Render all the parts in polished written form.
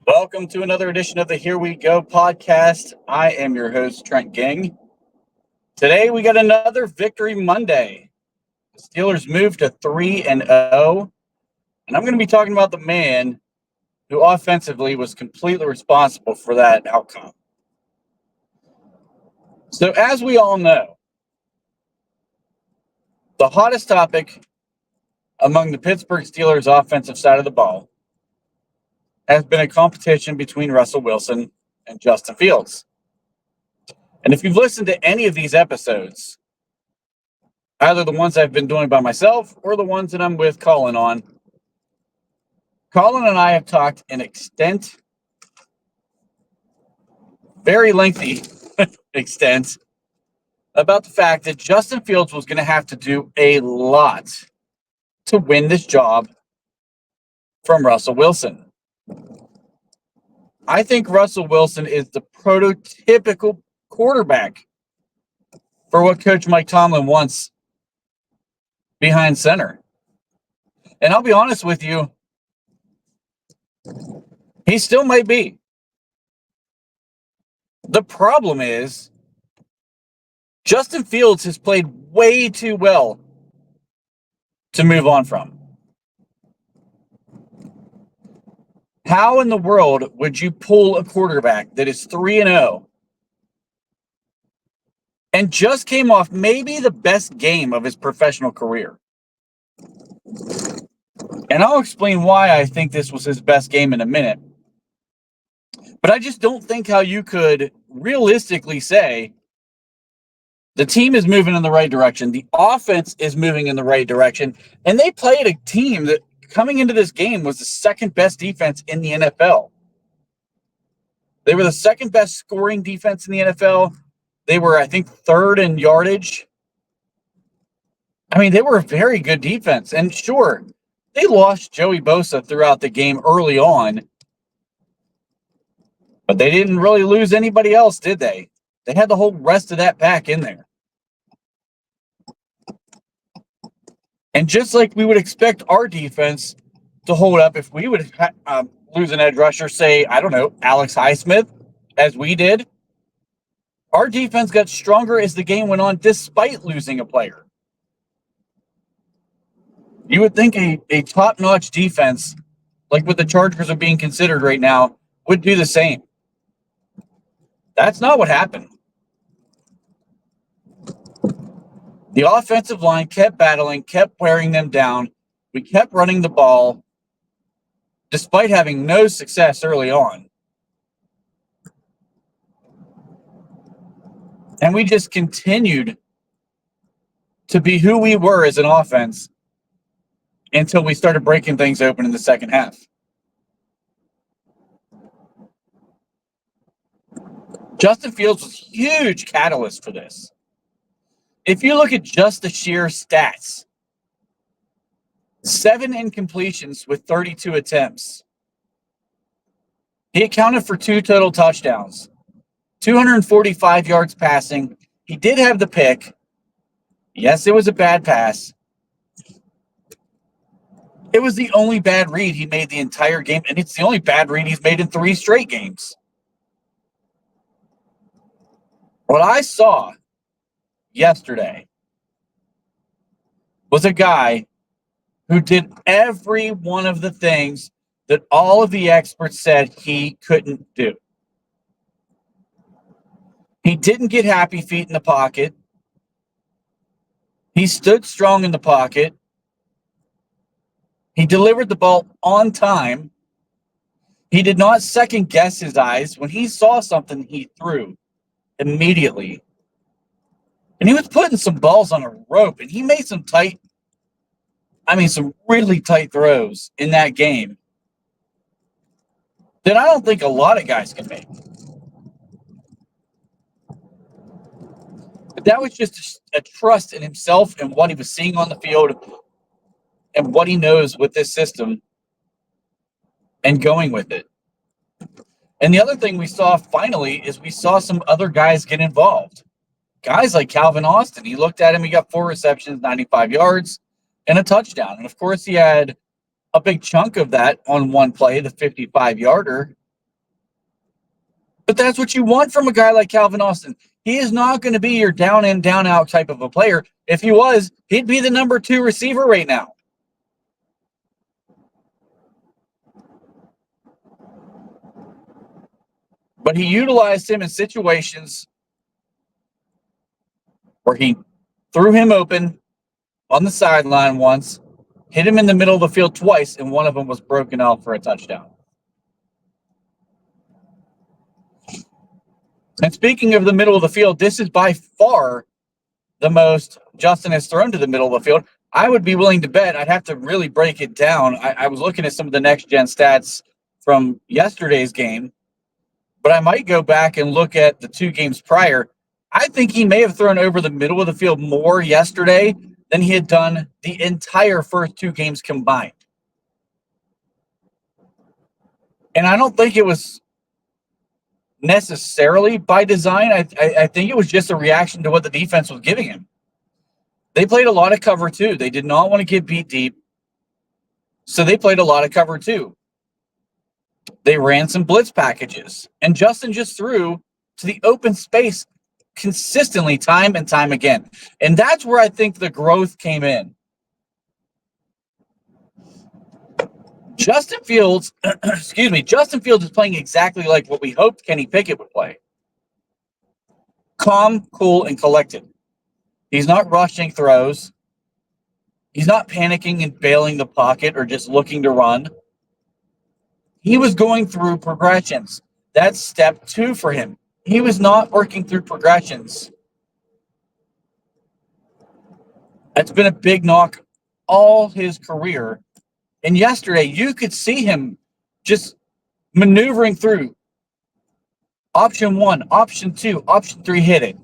Welcome to another edition of the Here We Go podcast. I am your host, Trent Ging. Today we got another Victory Monday. The Steelers moved to 3-0, and I'm going to be talking about the man who offensively was completely responsible for that outcome. So as we all know, the hottest topic among the Pittsburgh Steelers offensive side of the ball has been a competition between Russell Wilson and Justin Fields. And if you've listened to any of these episodes, either the ones I've been doing by myself or the ones that I'm with Colin on, Colin and I have talked in extent, very lengthy extent, about the fact that Justin Fields was going to have to do a lot to win this job from Russell Wilson. I think Russell Wilson is the prototypical quarterback for what Coach Mike Tomlin wants behind center. And I'll be honest with you, he still might be. The problem is Justin Fields has played way too well to move on from. How in the world would you pull a quarterback that is 3-0 and just came off maybe the best game of his professional career? And I'll explain why I think this was his best game in a minute. But I just don't think how you could realistically say the team is moving in the right direction, the offense is moving in the right direction, and they played a team that coming into this game was the second best defense in the NFL. They were the second best scoring defense in the NFL. They were, I think, third in yardage. I mean, they were a very good defense. And sure, they lost Joey Bosa throughout the game early on, but they didn't really lose anybody else, did they? They had the whole rest of that pack in there. And just like we would expect our defense to hold up if we would lose an edge rusher, say, I don't know, Alex Highsmith, as we did, our defense got stronger as the game went on despite losing a player. You would think a top-notch defense, like what the Chargers are being considered right now, would do the same. That's not what happened. The offensive line kept battling, kept wearing them down. We kept running the ball despite having no success early on. And we just continued to be who we were as an offense until we started breaking things open in the second half. Justin Fields was a huge catalyst for this. If you look at just the sheer stats, 7 incompletions with 32 attempts. He accounted for 2 total touchdowns, 245 yards passing. He did have the pick. Yes, it was a bad pass. It was the only bad read he made the entire game, and it's the only bad read he's made in 3 straight games. What I saw yesterday was a guy who did every one of the things that all of the experts said he couldn't do. He didn't get happy feet in the pocket. He stood strong in the pocket. He delivered the ball on time. He did not second guess his eyes. When he saw something, he threw immediately. And he was putting some balls on a rope, and he made some really tight throws in that game that I don't think a lot of guys can make. But that was just a trust in himself and what he was seeing on the field and what he knows with this system and going with it. And the other thing we saw finally is we saw some other guys get involved. Guys like Calvin Austin, he looked at him, he got 4 receptions, 95 yards, and a touchdown. And of course, he had a big chunk of that on one play, the 55-yarder But that's what you want from a guy like Calvin Austin. He is not going to be your down in, down out type of a player. If he was, he'd be the number 2 receiver right now. But he utilized him in situations where he threw him open on the sideline once, hit him in the middle of the field twice, and one of them was broken out for a touchdown. And speaking of the middle of the field, this is by far the most Justin has thrown to the middle of the field. I would be willing to bet. I'd have to really break it down. I was looking at some of the next-gen stats from yesterday's game, but I might go back and look at the 2 games prior. I think he may have thrown over the middle of the field more yesterday than he had done the entire first 2 games combined. And I don't think it was necessarily by design. I think it was just a reaction to what the defense was giving him. They played a lot of cover 2. They did not want to get beat deep, so they played a lot of cover 2. They ran some blitz packages, and Justin just threw to the open space consistently time and time again. And that's where I think the growth came in. Justin Fields is playing exactly like what we hoped Kenny Pickett would play. Calm, cool, and collected. He's not rushing throws. He's not panicking and bailing the pocket or just looking to run. He was going through progressions. That's step 2 for him. He was not working through progressions. That's been a big knock all his career. And yesterday, you could see him just maneuvering through option 1, option 2, option 3, hit it.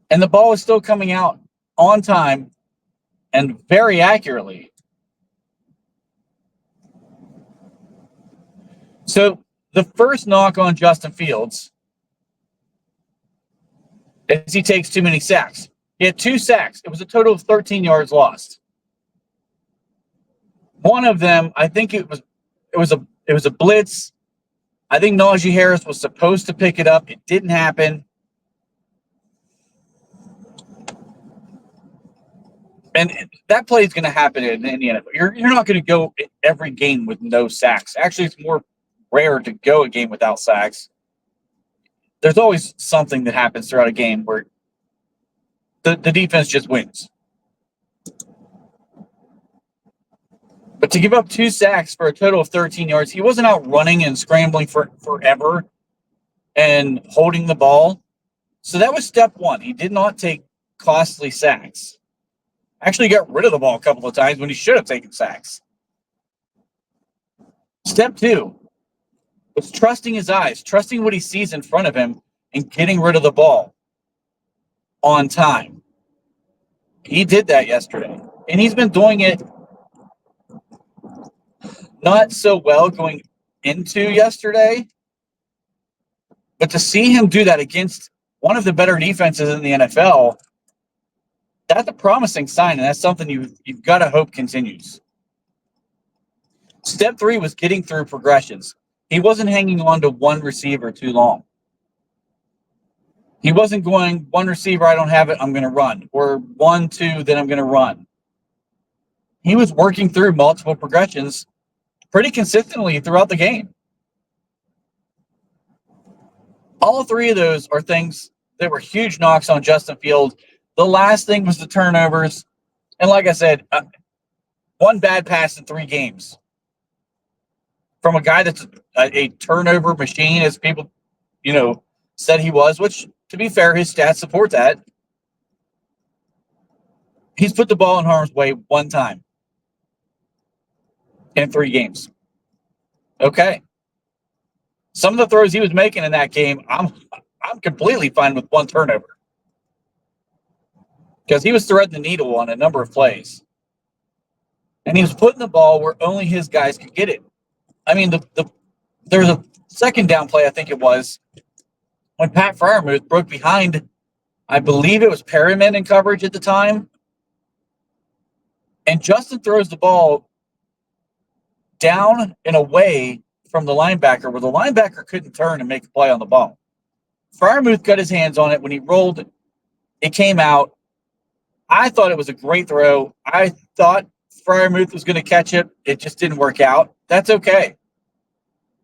And the ball is still coming out on time and very accurately. So the first knock on Justin Fields is he takes too many sacks. He had 2 sacks. It was a total of 13 yards lost. One of them, I think it was a blitz. I think Najee Harris was supposed to pick it up. It didn't happen. And that play is going to happen in the NFL. You're not going to go every game with no sacks. Actually, it's more rare to go a game without sacks. There's always something that happens throughout a game where the defense just wins. But to give up 2 sacks for a total of 13 yards, he wasn't out running and scrambling forever and holding the ball. So that was step 1. He did not take costly sacks. Actually got rid of the ball a couple of times when he should have taken sacks. Step 2 was trusting his eyes, trusting what he sees in front of him, and getting rid of the ball on time. He did that yesterday, and he's been doing it not so well going into yesterday, but to see him do that against one of the better defenses in the NFL, that's a promising sign, and that's something you've got to hope continues. Step 3 was getting through progressions. He wasn't hanging on to one receiver too long. He wasn't going, one receiver, I don't have it, I'm going to run. Or 1, 2, then I'm going to run. He was working through multiple progressions pretty consistently throughout the game. All 3 of those are things that were huge knocks on Justin Fields. The last thing was the turnovers. And like I said, 1 bad pass in 3 games. From a guy that's a turnover machine, as people, said he was, which, to be fair, his stats support that. He's put the ball in harm's way 1 time in 3 games. Okay. Some of the throws he was making in that game, I'm completely fine with 1 turnover. Because he was threading the needle on a number of plays. And he was putting the ball where only his guys could get it. I mean, there was a second down play, I think it was, when Pat Freiermuth broke behind, I believe it was Perryman in coverage at the time. And Justin throws the ball down and away from the linebacker where the linebacker couldn't turn and make a play on the ball. Freiermuth got his hands on it. When he rolled, it came out. I thought it was a great throw. I thought Freiermuth was going to catch it. It just didn't work out. That's okay.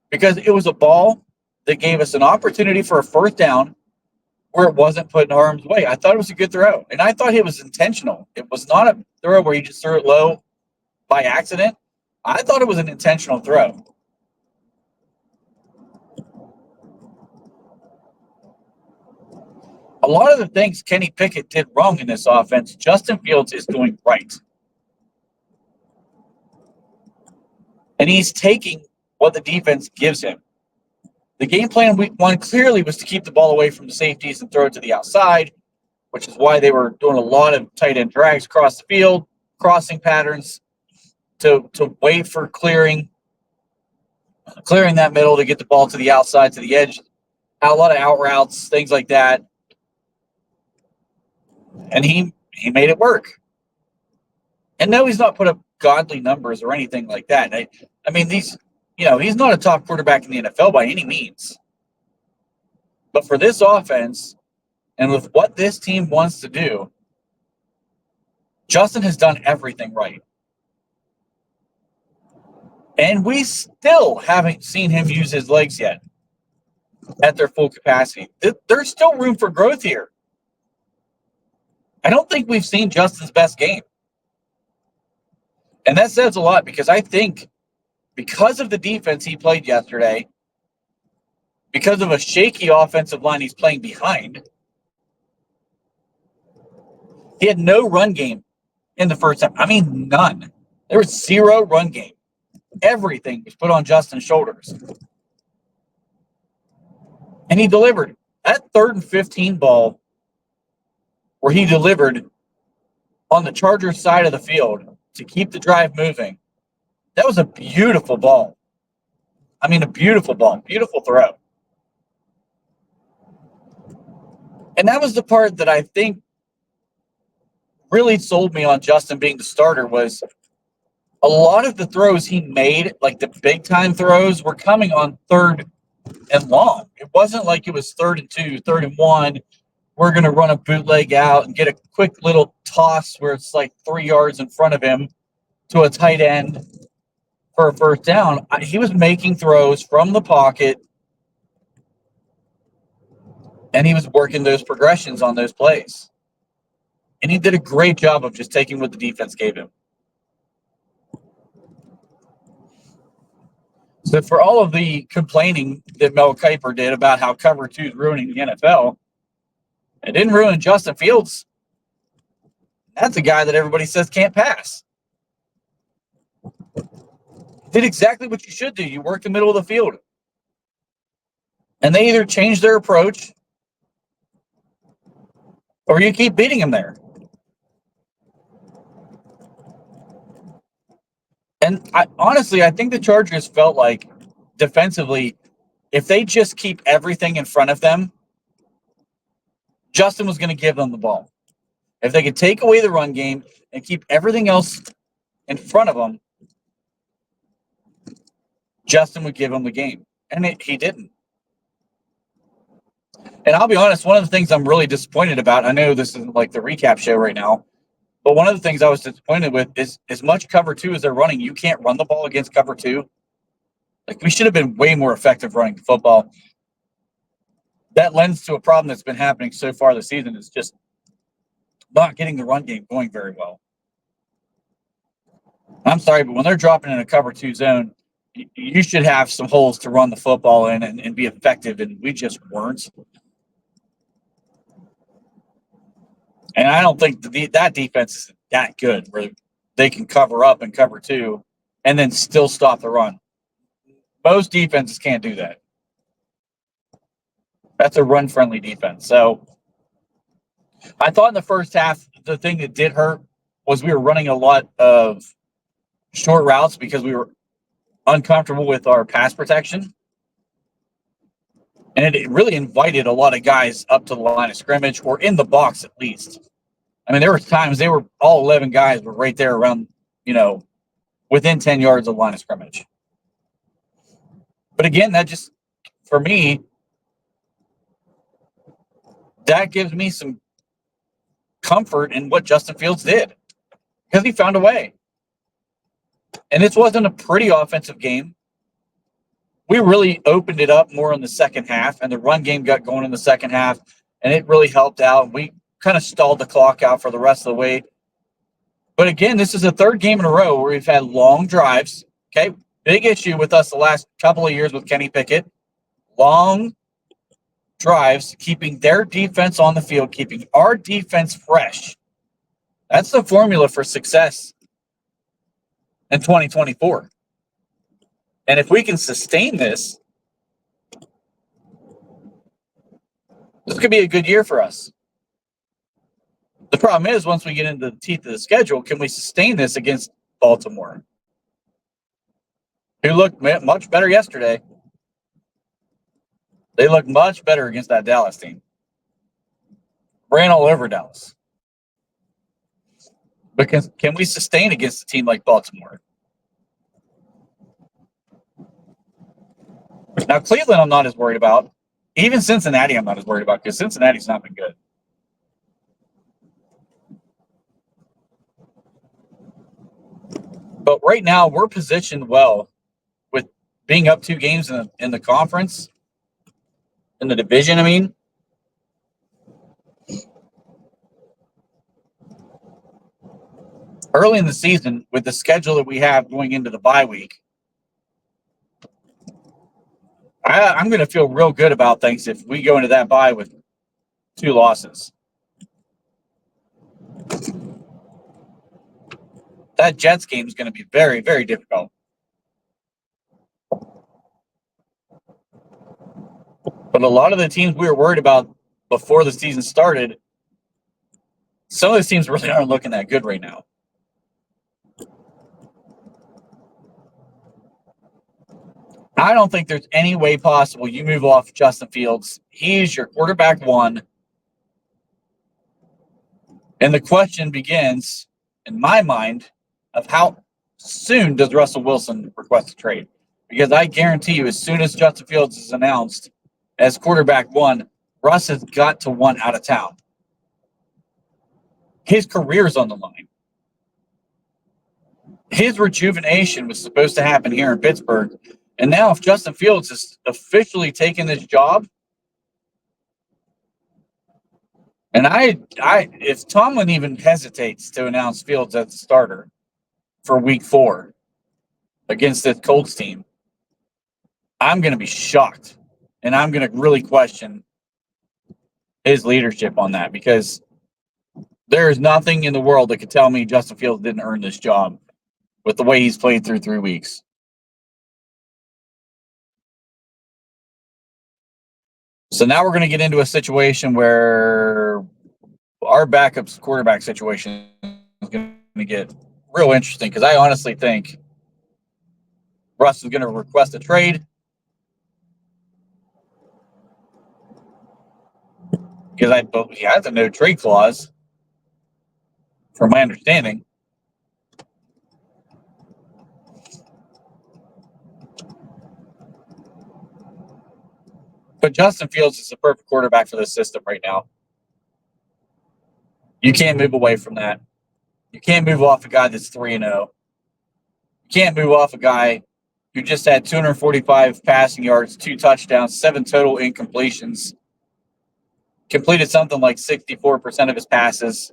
Because it was a ball that gave us an opportunity for a first down where it wasn't put in harm's way. I thought it was a good throw. And I thought it was intentional. It was not a throw where he just threw it low by accident. I thought it was an intentional throw. A lot of the things Kenny Pickett did wrong in this offense, Justin Fields is doing right. And he's taking what the defense gives him. The game plan week one clearly was to keep the ball away from the safeties and throw it to the outside, which is why they were doing a lot of tight end drags across the field, crossing patterns to wait for clearing that middle to get the ball to the outside, to the edge. A lot of out routes, things like that. And he made it work. And no, he's not put up godly numbers or anything like that. I mean, he's not a top quarterback in the NFL by any means. But for this offense, and with what this team wants to do, Justin has done everything right. And we still haven't seen him use his legs yet at their full capacity. There's still room for growth here. I don't think we've seen Justin's best game. And that says a lot because I think because of the defense he played yesterday, because of a shaky offensive line he's playing behind, he had no run game in the first half. I mean, none. There was zero run game. Everything was put on Justin's shoulders. And he delivered. That 3rd and 15 ball where he delivered on the Chargers side of the field to keep the drive moving, that was a beautiful ball. I mean, a beautiful ball, beautiful throw. And that was the part that I think really sold me on Justin being the starter was a lot of the throws he made, like the big-time throws, were coming on 3rd and long. It wasn't like it was 3rd and 2, 3rd and 1. We're going to run a bootleg out and get a quick little toss where it's like 3 yards in front of him to a tight end for a first down. He was making throws from the pocket, and he was working those progressions on those plays. And he did a great job of just taking what the defense gave him. So for all of the complaining that Mel Kiper did about how cover 2 is ruining the NFL, it didn't ruin Justin Fields. That's a guy that everybody says can't pass. Did exactly what you should do. You work the middle of the field. And they either change their approach or you keep beating him there. And honestly, I think the Chargers felt like defensively, if they just keep everything in front of them, Justin was going to give them the ball. If they could take away the run game and keep everything else in front of them, Justin would give them the game. And he didn't. And I'll be honest, one of the things I'm really disappointed about, I know this isn't like the recap show right now, but one of the things I was disappointed with is as much cover 2 as they're running, you can't run the ball against cover 2. Like, we should have been way more effective running the football. That lends to a problem that's been happening so far this season is just not getting the run game going very well. I'm sorry, but when they're dropping in a cover 2 zone, you should have some holes to run the football in and be effective, and we just weren't. And I don't think that defense is that good where they can cover up and cover 2 and then still stop the run. Most defenses can't do that. That's a run-friendly defense. So I thought in the first half, the thing that did hurt was we were running a lot of short routes because we were uncomfortable with our pass protection. And it really invited a lot of guys up to the line of scrimmage or in the box at least. I mean, there were times they were all 11 guys were right there around, within 10 yards of the line of scrimmage. But again, that just, for me, that gives me some comfort in what Justin Fields did because he found a way. And this wasn't a pretty offensive game. We really opened it up more in the second half, and the run game got going in the second half, and it really helped out. We kind of stalled the clock out for the rest of the way. But again, this is the third game in a row where we've had long drives. Okay, big issue with us the last couple of years with Kenny Pickett. Long drives, keeping their defense on the field, keeping our defense fresh. That's the formula for success in 2024. And if we can sustain this, this could be a good year for us. The problem is, once we get into the teeth of the schedule, can we sustain this against Baltimore, who looked much better yesterday? They looked much better against that Dallas team. Ran all over Dallas. But can we sustain against a team like Baltimore? Now, Cleveland, I'm not as worried about. Even Cincinnati, I'm not as worried about because Cincinnati's not been good. But right now, we're positioned well with being up 2 games in the conference, in the division, I mean. Early in the season, with the schedule that we have going into the bye week, I'm going to feel real good about things if we go into that bye with 2 losses. That Jets game is going to be very, very difficult. But a lot of the teams we were worried about before the season started, some of those teams really aren't looking that good right now. I don't think there's any way possible you move off Justin Fields. He's your quarterback 1. And the question begins, in my mind, of how soon does Russell Wilson request a trade? Because I guarantee you, as soon as Justin Fields is announced as quarterback 1, Russ has got to want out of town. His career's on the line. His rejuvenation was supposed to happen here in Pittsburgh. And now if Justin Fields is officially taking this job, and if Tomlin even hesitates to announce Fields as the starter for week 4 against this Colts team, I'm going to be shocked. And I'm going to really question his leadership on that because there is nothing in the world that could tell me Justin Fields didn't earn this job with the way he's played through 3 weeks. So now we're going to get into a situation where our backup's quarterback situation is going to get real interesting because I honestly think Russ is going to request a trade because he has a no trade clause, from my understanding. But Justin Fields is the perfect quarterback for this system right now. You can't move away from that. You can't move off a guy that's 3-0. You can't move off a guy who just had 245 passing yards, 2 touchdowns, 7 total incompletions, completed something like 64% of his passes.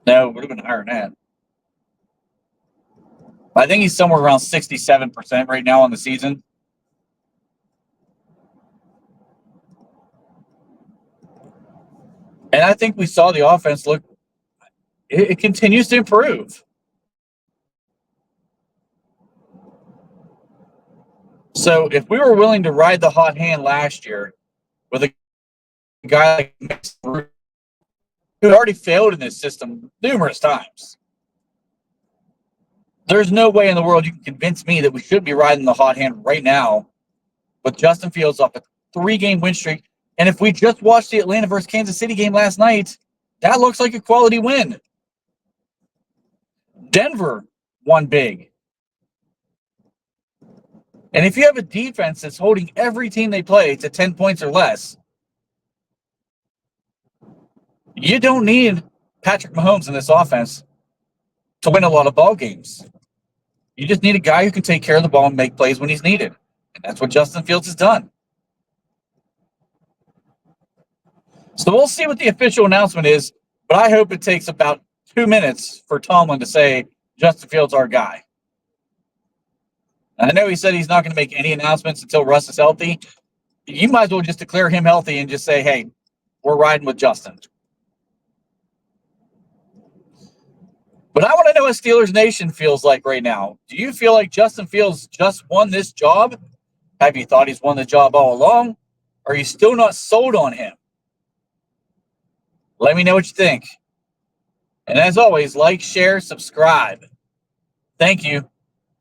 No, it would have been higher than that. I think he's somewhere around 67% right now on the season. And I think we saw the offense look, it continues to improve. So if we were willing to ride the hot hand last year with a guy like who already failed in this system numerous times, there's no way in the world you can convince me that we should be riding the hot hand right now with Justin Fields off a 3-game win streak. And if we just watched the Atlanta versus Kansas City game last night, that looks like a quality win. Denver won big. And if you have a defense that's holding every team they play to 10 points or less, you don't need Patrick Mahomes in this offense to win a lot of ball games. You just need a guy who can take care of the ball and make plays when he's needed. And that's what Justin Fields has done. So we'll see what the official announcement is, but I hope it takes about 2 minutes for Tomlin to say, Justin Fields, our guy. And I know he said he's not going to make any announcements until Russ is healthy. You might as well just declare him healthy and just say, hey, we're riding with Justin. But I want to know what Steelers Nation feels like right now. Do you feel like Justin Fields just won this job? Have you thought he's won the job all along? Or are you still not sold on him? Let me know what you think. And as always, like, share, subscribe. Thank you.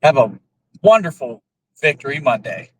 Have a wonderful Victory Monday.